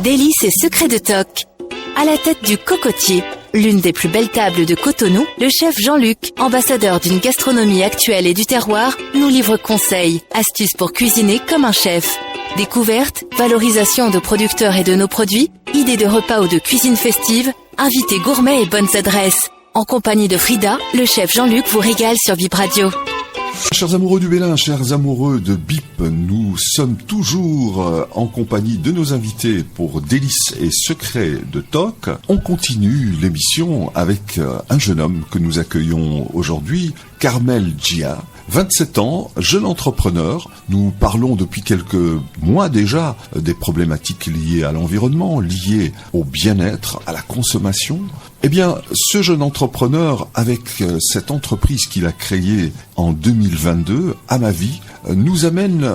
Délices et secrets de Toc. À la tête du Cocotier, l'une des plus belles tables de Cotonou, le chef Jean-Luc, ambassadeur d'une gastronomie actuelle et du terroir, nous livre conseils, astuces pour cuisiner comme un chef. Découvertes, valorisation de producteurs et de nos produits, idées de repas ou de cuisine festive, invités gourmets et bonnes adresses. En compagnie de Frida, le chef Jean-Luc vous régale sur Bip Radio. Chers amoureux du Bélin, chers amoureux de Bip, nous sommes toujours en compagnie de nos invités pour Délices et secrets de Toc. On continue l'émission avec un jeune homme que nous accueillons aujourd'hui, Carmel Gia. 27 ans, jeune entrepreneur. Nous parlons depuis quelques mois déjà des problématiques liées à l'environnement, liées au bien-être, à la consommation. Eh bien, ce jeune entrepreneur, avec cette entreprise qu'il a créée en 2022, à ma vie, nous amène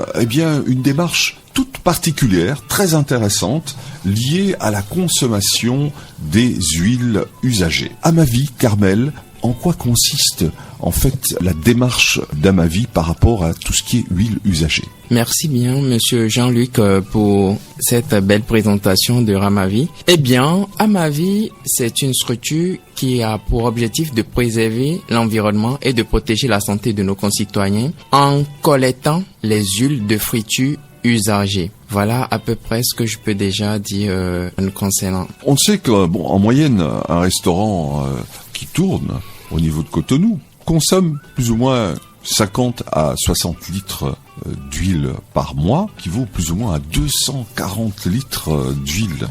une démarche toute particulière, très intéressante, liée à la consommation des huiles usagées. À ma vie, Carmel, en quoi consiste en fait la démarche d'Amavi par rapport à tout ce qui est huile usagée? Merci bien, monsieur Jean-Luc, pour cette belle présentation de Amavi. Eh bien, Amavi, c'est une structure qui a pour objectif de préserver l'environnement et de protéger la santé de nos concitoyens en collectant les huiles de friture usagées. Voilà à peu près ce que je peux déjà dire nous concernant. On sait que, en moyenne, un restaurant qui tourne au niveau de Cotonou consomme plus ou moins 50 à 60 litres d'huile par mois, qui vaut plus ou moins à 240 litres d'huile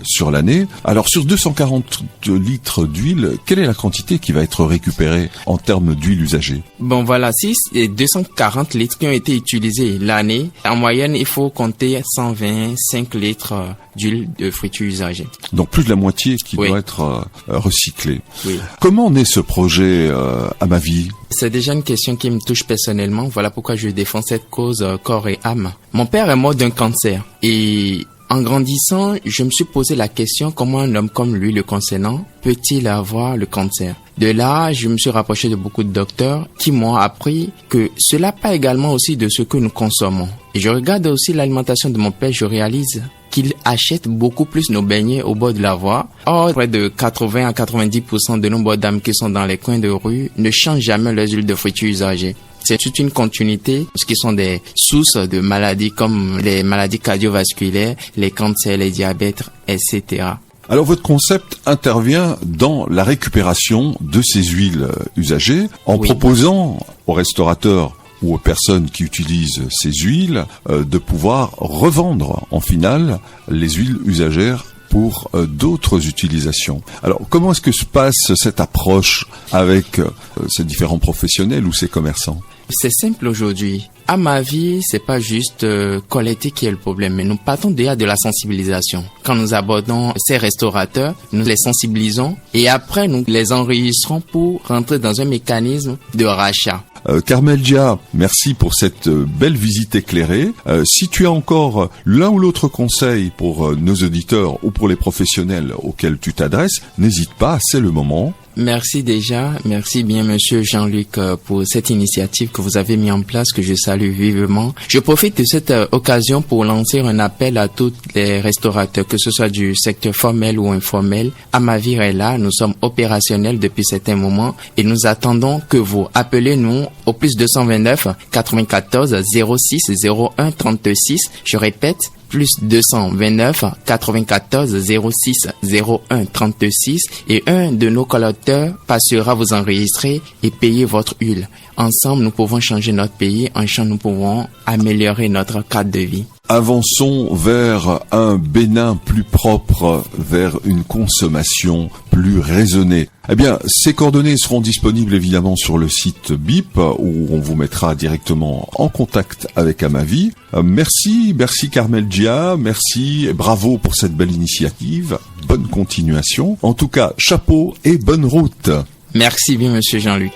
sur l'année. Alors sur 240 litres d'huile, quelle est la quantité qui va être récupérée en termes d'huile usagée? Bon voilà, si c'est 240 litres qui ont été utilisés l'année, en moyenne il faut compter 125 litres d'huile de friture usagée. Donc plus de la moitié qui doit être recyclée. Oui. Comment naît ce projet Amavi? C'est déjà une question qui me touche personnellement. Voilà pourquoi je défends cette cause corps et âme. Mon père est mort d'un cancer et en grandissant, je me suis posé la question comment un homme comme lui, le concernant, peut-il avoir le cancer? De là, je me suis rapproché de beaucoup de docteurs qui m'ont appris que cela part également aussi de ce que nous consommons. Et je regarde aussi l'alimentation de mon père, je réalise qu'il achète beaucoup plus nos beignets au bord de la voie. Or, près de 80 à 90% de nos bonnes dames qui sont dans les coins de rue ne changent jamais leurs huiles de friture usagées. C'est toute une continuité, ce qui sont des sources de maladies comme les maladies cardiovasculaires, les cancers, les diabètes, etc. Alors votre concept intervient dans la récupération de ces huiles usagées en proposant aux restaurateurs ou aux personnes qui utilisent ces huiles de pouvoir revendre en finale les huiles usagères pour d'autres utilisations. Alors, comment est-ce que se passe cette approche avec ces différents professionnels ou ces commerçants? C'est simple aujourd'hui. À ma vie, c'est pas juste collecter qui est le problème, mais nous partons déjà de la sensibilisation. Quand nous abordons ces restaurateurs, nous les sensibilisons et après nous les enregistrons pour rentrer dans un mécanisme de rachat. Carmel Gia, merci pour cette belle visite éclairée. Si tu as encore l'un ou l'autre conseil pour nos auditeurs ou pour les professionnels auxquels tu t'adresses, n'hésite pas, c'est le moment. Merci déjà, merci bien monsieur Jean-Luc pour cette initiative que vous avez mis en place, que je salue vivement. Je profite de cette occasion pour lancer un appel à tous les restaurateurs, que ce soit du secteur formel ou informel. Amavi est là, nous sommes opérationnels depuis certains moments et nous attendons que vous appelez-nous au plus 229 94 06 01 36. Je répète, plus 229 94 06 01 36 et un de nos collecteurs passera vous enregistrer et payer votre huile. Ensemble, nous pouvons changer notre pays. Ensemble, nous pouvons améliorer notre cadre de vie. Avançons vers un Bénin plus propre, vers une consommation plus raisonnée. Eh bien, ces coordonnées seront disponibles évidemment sur le site BIP où on vous mettra directement en contact avec Amavi. Merci Carmel Gia, merci et bravo pour cette belle initiative. Bonne continuation. En tout cas, chapeau et bonne route. Merci bien, monsieur Jean-Luc.